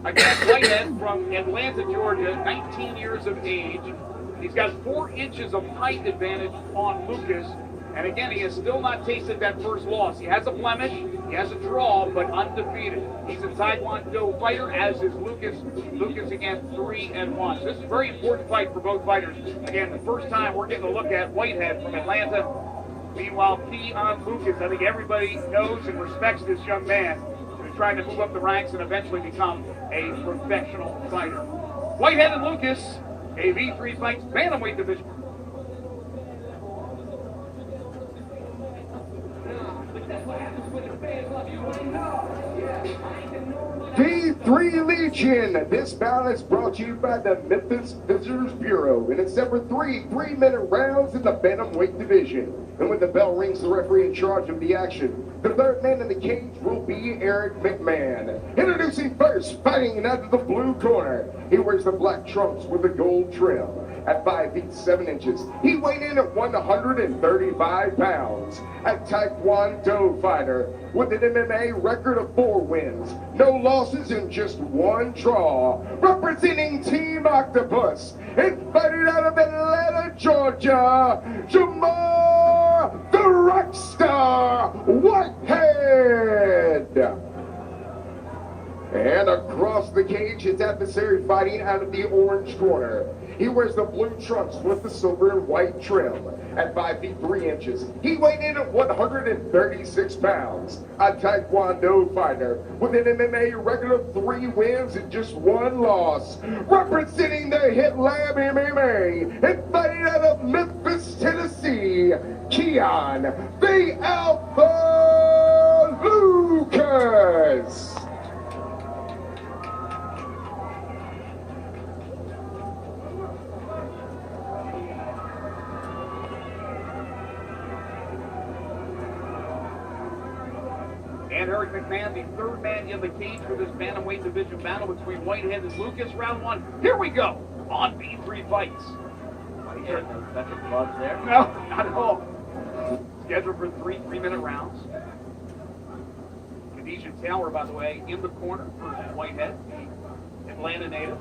Again, Whitehead from Atlanta, Georgia, 19 years of age. He's got 4 inches of height advantage on Lucas. And again, he has still not tasted that first loss. He has a blemish, he has a draw, but undefeated. He's a Taekwondo fighter, as is Lucas. Lucas, again, 3-1. So this is a very important fight for both fighters. Again, the first time we're getting a look at Whitehead from Atlanta. Meanwhile, Keon Lucas, I think everybody knows and respects this young man who's trying to move up the ranks and eventually become a professional fighter. Whitehead and Lucas, a V3 fights bantamweight division. V3 Legion. This bout is brought to you by the Memphis Visitors Bureau, and it's number 3 3-minute rounds in the bantamweight division. And when the bell rings, the referee in charge of the action. The third man in the cage will be Eric McMahon. Introducing first, fighting out of the blue corner. He wears the black trunks with the gold trim. At 5 feet 7 inches, he weighed in at 135 pounds. A Taekwondo fighter with an MMA record of 4 wins, no losses, and just 1 draw. Representing Team Octopus and fighting out of Atlanta, Georgia, Jamar the Rockstar Whitehead. And across the cage, his adversary fighting out of the orange corner. He wears the blue trunks with the silver and white trim. At 5 feet 3 inches, he weighed in at 136 pounds. A Taekwondo fighter with an MMA record of 3 wins and just 1 loss. Representing the Hit Lab MMA and fighting out of Memphis, Tennessee, Keon the Alpha Lucas. And Eric McMahon, the third man in the cage for this bantamweight division battle between Whitehead and Lucas. Round 1. Here we go on V3 Fights. Whitehead, no special gloves there. No, not at all. Scheduled for 3 3-minute rounds. Khadijah Taylor, by the way, in the corner for Whitehead, the Atlanta native.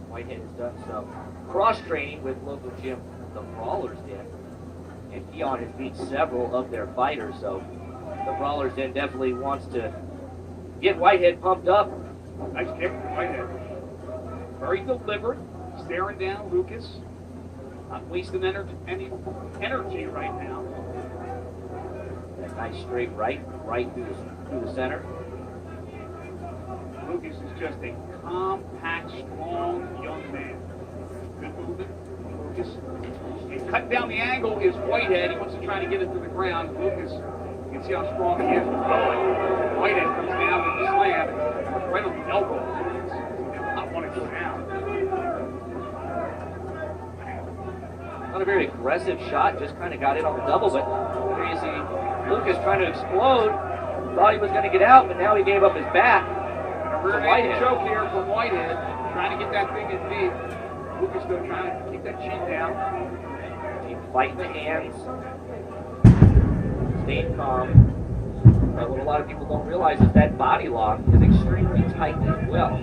Whitehead has done some cross-training with local gym, the Brawlers Den. And Keon has beat several of their fighters, so the Brawlers Den definitely wants to get Whitehead pumped up. Nice kick from Whitehead. Very deliberate, staring down Lucas. Not wasting any energy right now. That nice straight right through the center. Lucas is just a compact, strong young man. Good movement. Lucas. And cut down the angle is Whitehead. He wants to try to get it to the ground. Lucas, you can see how strong he is. Whitehead comes down with the slam right on the elbow. Lucas does not want to go down. Not a very aggressive shot, just kind of got it on the double, but there you see Lucas trying to explode. Thought he was going to get out, but now he gave up his back. A rear naked choke here from Whitehead, trying to get that thing in deep. Lucas still trying to keep that chin down. Keep fighting the hands. Staying calm. But what a lot of people don't realize is that body lock is extremely tight as well.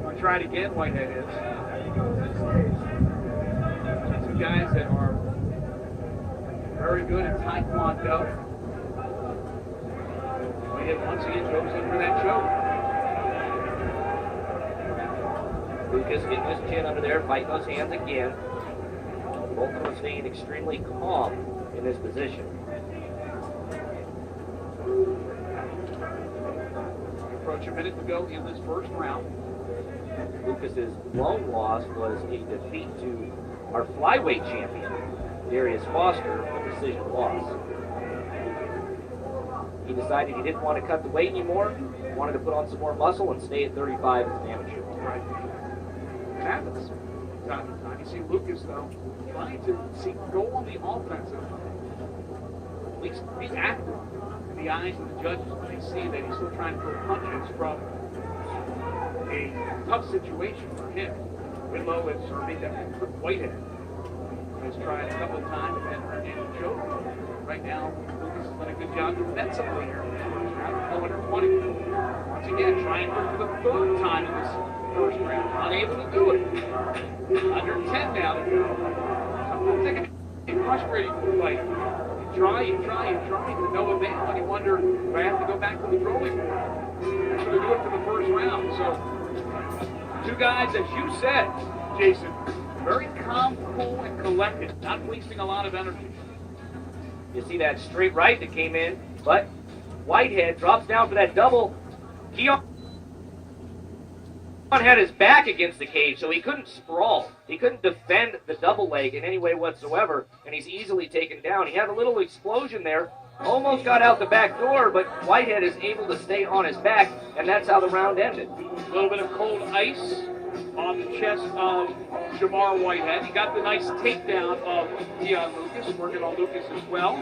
We'll try it again, Whitehead is. Two guys that are very good at Taekwondo. Whitehead once again goes in for that choke. Lucas getting his chin under there, fighting those hands again. Both of them staying extremely calm in this position. Approach a minute to go in this first round. Lucas's lone loss was a defeat to our flyweight champion, Darius Foster, a decision loss. He decided he didn't want to cut the weight anymore, wanted to put on some more muscle and stay at 35 as an amateur. Right. It happens time to time. You see Lucas, though, trying to go on the offensive. At least he's active in the eyes of the judges when they see that he's still trying to throw punches from a tough situation for him. Whitlow is serving that Whitehead. Has tried a couple of times and choke. Right now, Lucas has done a good job defensively here in the first round. under 20. Once again, trying for the third time in this first round. Unable to do it. Under 10 now to go. Sometimes it can be frustrating for the fighter. You try to no avail, and you wonder, do I have to go back to the drawing board? I'm going to do it for the first round. So, two guys, as you said, Jason, very calm, cool, and collected, not wasting a lot of energy. You see that straight right that came in, but Whitehead drops down for that double. Keon had his back against the cage, so he couldn't sprawl. He couldn't defend the double leg in any way whatsoever, and he's easily taken down. He had a little explosion there, almost got out the back door, but Whitehead is able to stay on his back, and that's how the round ended. A little bit of cold ice on the chest of Jamar Whitehead. He got the nice takedown of Keon Lucas, working on Lucas as well.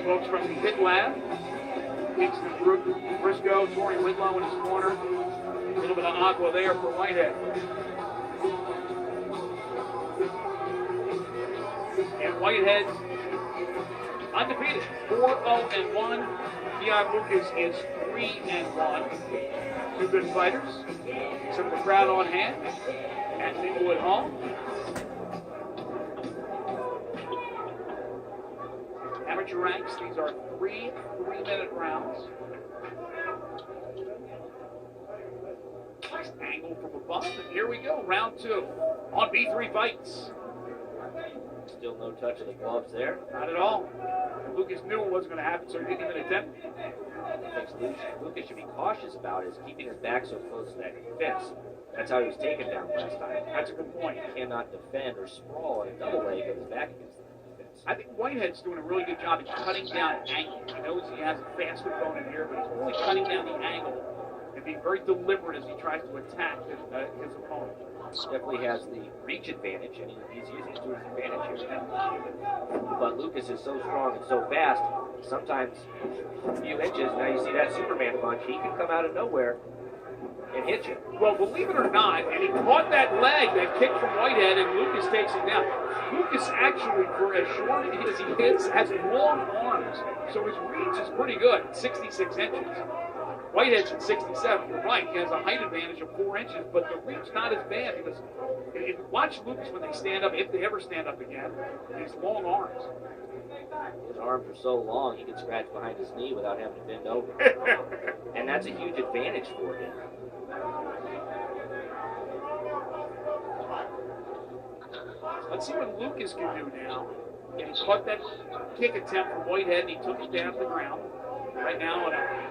Folks from the Pit Lab, Kingston Briscoe, Tori Whitlow in his corner. A little bit of agua there for Whitehead. And Whitehead undefeated, 4-0-1. Keon Lucas is 3-1. Two good fighters. Some of the crowd on hand at Maplewood Hall. Amateur ranks, these are three 3-minute rounds. Nice angle from above, and here we go, round 2 on B3 Fights. Still no touch of the gloves there. Not at all. Lucas knew it wasn't going to happen, so he didn't even attempt it. Things Lucas should be cautious about is keeping his back so close to that fence. That's how he was taken down last time. That's a good point. He cannot defend or sprawl on a double leg with his back against the fence. I think Whitehead's doing a really good job in cutting down angle. He knows he has a fast opponent here, but he's only cutting down the angle and being very deliberate as he tries to attack his opponent. Definitely has the reach advantage, and he's using it to his advantage here. But Lucas is so strong and so fast, sometimes a few inches, now you see that Superman punch, he can come out of nowhere and hit you. Well, believe it or not, and he caught that leg, that kick from Whitehead, and Lucas takes him down. Lucas actually, for as short as he is, has long arms, so his reach is pretty good, 66 inches. Whitehead's at 67. You're right. He has a height advantage of 4 inches, but the reach not as bad because if you watch Lucas when they stand up, if they ever stand up again, these long arms. His arms are so long, he can scratch behind his knee without having to bend over. And that's a huge advantage for him. Let's see what Lucas can do now. And he caught that kick attempt from Whitehead, and he took it down to the ground. Right now on a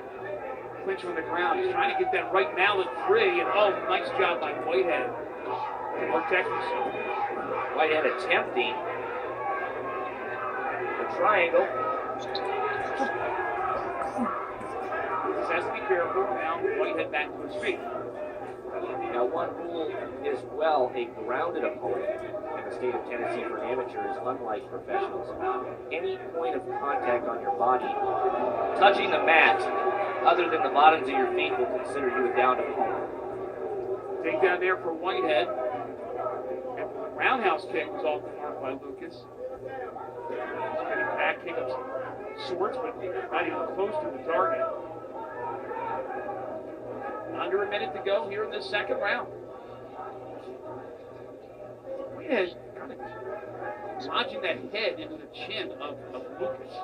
clinch on the ground. He's trying to get that right mallet free, and nice job by Whitehead to protect himself. Whitehead attempting the triangle. Just has to be careful. Now Whitehead back to his feet. Now one rule is, well, a grounded opponent in the state of Tennessee for an amateur is unlike professionals. Any point of contact on your body, touching the mat, other than the bottoms of your feet, will consider you a downed opponent. Take down there for Whitehead. And the roundhouse kick was off the mark by Lucas. He's getting back kick of some sorts, but not even close to the target. Under a minute to go here in this second round. Whitehead kind of lodging that head into the chin of Lucas.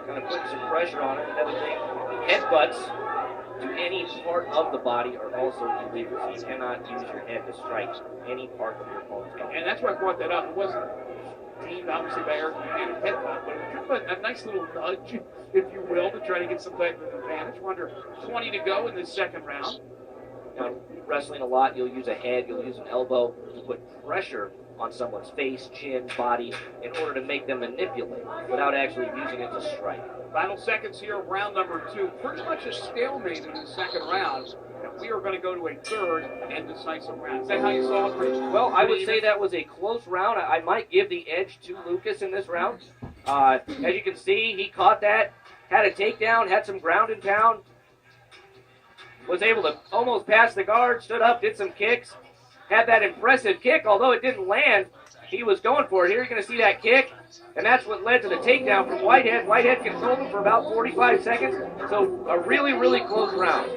Kind of putting some pressure on it. Another thing, headbutts to any part of the body are also illegal. So you cannot use your head to strike any part of your opponent's body. And that's why I brought that up. It wasn't deemed, obviously, by Eric a headbutt, but it was kind of a nice little nudge, if you will, to try to get some type of advantage. We're under 20 to go in this second round. Now, wrestling a lot, you'll use a head, you'll use an elbow to put pressure on someone's face, chin, body, in order to make them manipulate without actually using it to strike. Final seconds here of round number 2. Pretty much a stalemate in the second round. And we are going to go to a third and decisive round. Is that how you saw it, Rich? Well, I would say that was a close round. I might give the edge to Lucas in this round. As you can see, he caught that, had a takedown, had some ground and pound, was able to almost pass the guard, stood up, did some kicks, had that impressive kick, although it didn't land. He was going for it. Here you're going to see that kick. and that's what led to the takedown from Whitehead. Whitehead controlled him for about 45 seconds, so a really, really close round.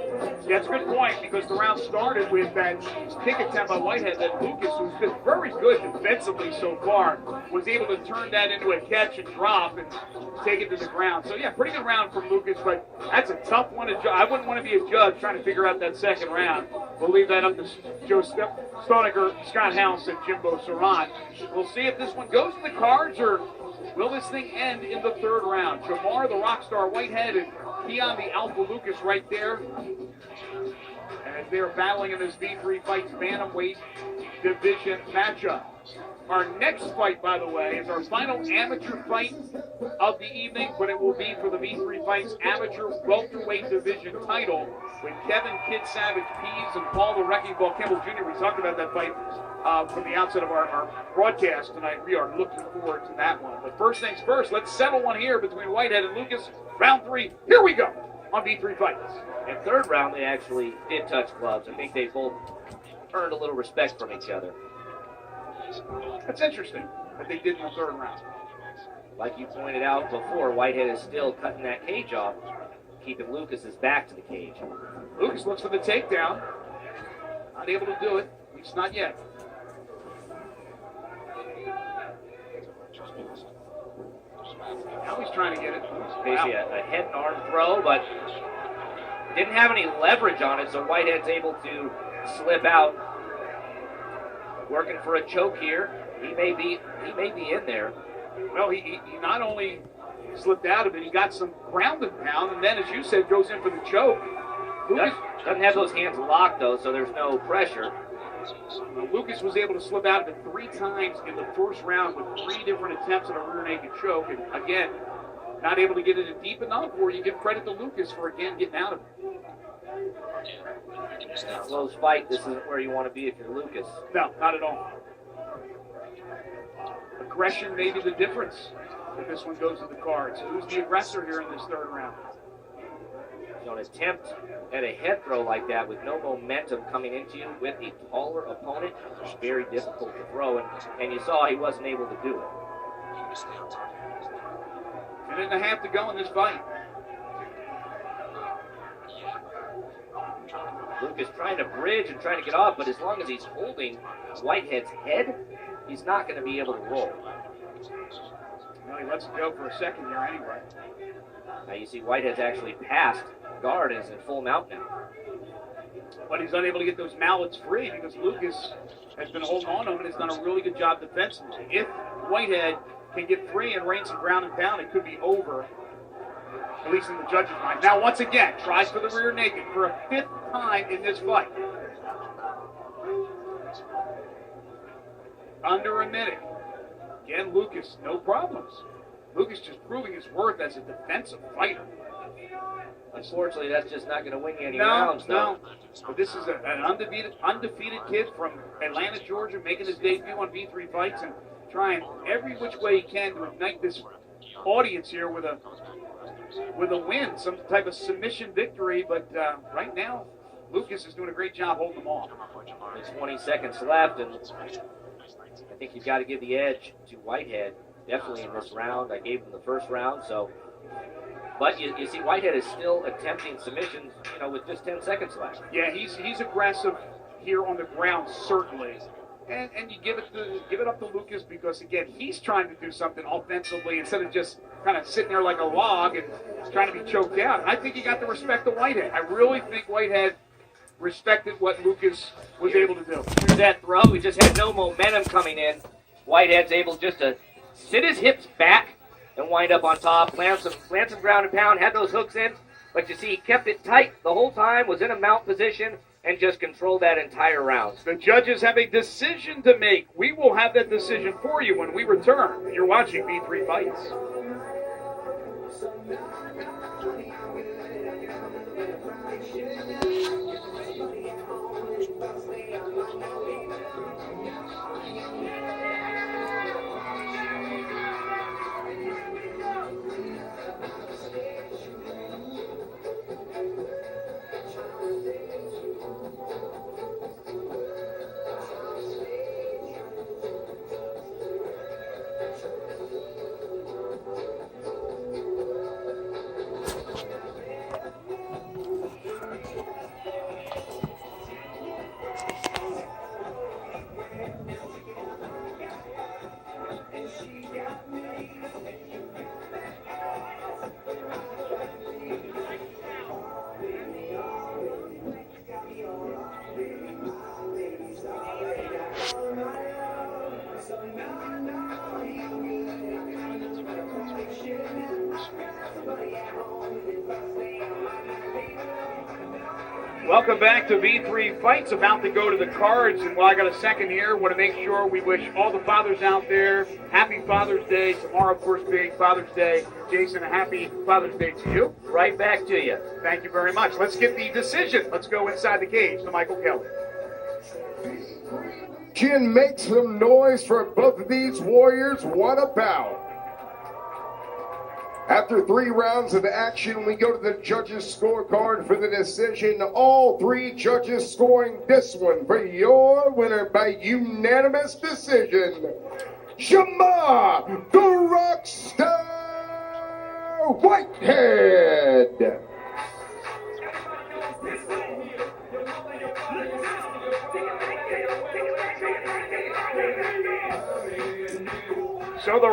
Yeah, that's a good point because the round started with that kick attempt by Whitehead that Lucas, who's been very good defensively so far, was able to turn that into a catch and drop and take it to the ground. So, yeah, pretty good round from Lucas, but that's a tough one to judge. I wouldn't want to be a judge trying to figure out that second round. We'll leave that up to Joe Stoniker, Scott House, and Jimbo Surratt. We'll see if this one goes to the cards or will this thing end in the third round. Jamar, the Rockstar Whitehead, and Keon, the Alpha Lucas, right there. As they're battling in this V3 Fights Bantamweight Division matchup. Our next fight, by the way, is our final amateur fight of the evening, but it will be for the V3 Fights Amateur Welterweight Division title with Kevin Kid Savage Pease and Paul the Wrecking Ball Campbell Jr. We talked about that fight from the outset of our broadcast tonight. We are looking forward to that one. But first things first, let's settle one here between Whitehead and Lucas. Round 3, here we go on V3 Fights. In third round, they actually did touch gloves. I think they both earned a little respect from each other. That's interesting that they did in the third round. Like you pointed out before, Whitehead is still cutting that cage off, keeping Lucas's back to the cage. Lucas looks for the takedown. Not able to do it, at least not yet. Now he's trying to get it. Basically a head and arm throw, but didn't have any leverage on it, so Whitehead's able to slip out. Working for a choke here. He may be in there. Well, he not only slipped out of it, he got some ground and pound, and then, as you said, goes in for the choke. Lucas doesn't have those hands locked, though, so there's no pressure. Lucas was able to slip out of it 3 times in the first round with 3 different attempts at a rear naked choke. And again, not able to get it in deep enough, or you give credit to Lucas for, again, getting out of it. Close fight. This isn't where you want to be if you're Lucas. No, not at all. Aggression may be the difference if this one goes to the cards. Who's the aggressor here in this third round? So an attempt at a head throw like that with no momentum coming into you with a taller opponent is very difficult to throw, and you saw he wasn't able to do it. Minute and a half to go in this fight. Lucas trying to bridge and trying to get off, but as long as he's holding Whitehead's head, he's not going to be able to roll. Well, he lets it go for a second here anyway. Now you see Whitehead's actually passed guard and is in full mount now. But he's unable to get those mallets free because Lucas has been holding on to him and has done a really good job defensively. If Whitehead can get free and rain some ground and pound, it could be over, at least in the judge's mind. Now, once again, tries for the rear naked for a 5th time in this fight. Under a minute. Again, Lucas, no problems. Lucas just proving his worth as a defensive fighter. Unfortunately, that's just not going to win you any rounds, though. No. But this is an undefeated kid from Atlanta, Georgia, making his debut on V3 Fights and trying every which way he can to ignite this audience here with a win, some type of submission victory. But right now, Lucas is doing a great job holding them off. There's 20 seconds left, and I think you've got to give the edge to Whitehead. Definitely in this round. I gave him the first round, so. But you see, Whitehead is still attempting submissions, with just 10 seconds left. Yeah, he's aggressive here on the ground, certainly. And you give it up to Lucas because, again, he's trying to do something offensively instead of just kind of sitting there like a log and trying to be choked out. I think he got the respect of Whitehead. I really think Whitehead respected what Lucas was able to do. Through that throw, he just had no momentum coming in. Whitehead's able just to sit his hips back and wind up on top, land some ground and pound, had those hooks in, but you see he kept it tight the whole time, was in a mount position, and just controlled that entire round. The judges have a decision to make. We will have that decision for you when we return. You're watching V3 Fights. Welcome back to V3 Fights. About to go to the cards, and while I got a second here, want to make sure we wish all the fathers out there happy Father's Day. Tomorrow, of course, being Father's Day. Jason, a happy Father's Day to you. Right back to you. Thank you very much. Let's get the decision. Let's go inside the cage to Michael Kelly. Jin makes some noise for both of these warriors. What about? After 3 rounds of action, we go to the judges' scorecard for the decision. All 3 judges scoring this one for your winner by unanimous decision, Shama the Rockstar Whitehead. So the